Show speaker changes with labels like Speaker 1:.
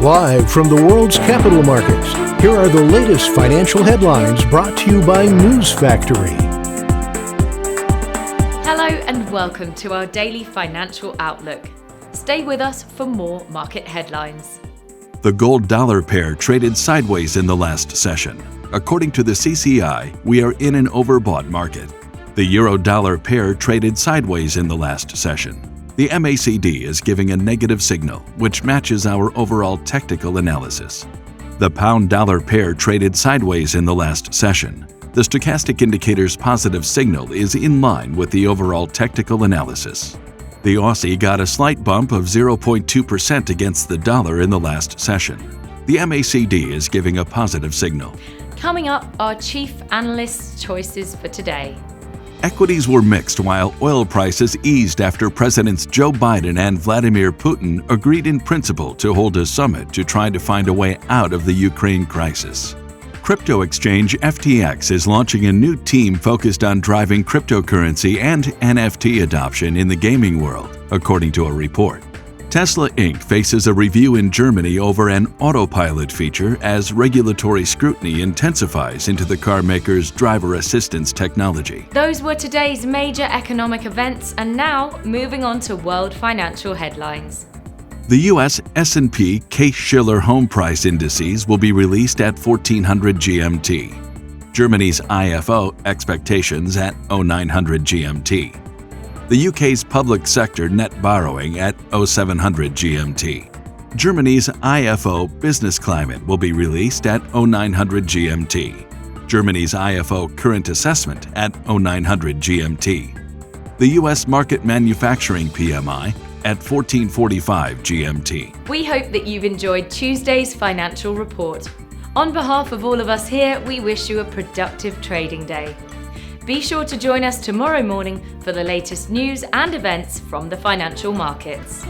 Speaker 1: Live from the world's capital markets, here are the latest financial headlines brought to you by News Factory.
Speaker 2: Hello and welcome to our daily financial outlook. Stay with us for more market headlines.
Speaker 3: The gold-dollar pair traded sideways in the last session. According to the CCI, we are in an overbought market. The euro-dollar pair traded sideways in the last session. The MACD is giving a negative signal, which matches our overall technical analysis. The pound-dollar pair traded sideways in the last session. The stochastic indicator's positive signal is in line with the overall technical analysis. The Aussie got a slight bump of 0.2% against the dollar in the last session. The MACD is giving a positive signal.
Speaker 2: Coming up, our chief analyst's choices for today.
Speaker 3: Equities were mixed while oil prices eased after Presidents Joe Biden and Vladimir Putin agreed in principle to hold a summit to try to find a way out of the Ukraine crisis. Crypto exchange FTX is launching a new team focused on driving cryptocurrency and NFT adoption in the gaming world, according to a report. Tesla Inc. faces a review in Germany over an autopilot feature as regulatory scrutiny intensifies into the car maker's driver assistance technology.
Speaker 2: Those were today's major economic events, and now moving on to world financial headlines.
Speaker 3: The U.S. S&P Case-Shiller home price indices will be released at 1400 GMT. Germany's IFO expectations at 0900 GMT. The UK's public sector net borrowing at 0700 GMT. Germany's IFO business climate will be released at 0900 GMT. Germany's IFO current assessment at 0900 GMT. The US market manufacturing PMI at 1445 GMT.
Speaker 2: We hope that you've enjoyed Tuesday's financial report. On behalf of all of us here, we wish you a productive trading day. Be sure to join us tomorrow morning for the latest news and events from the financial markets.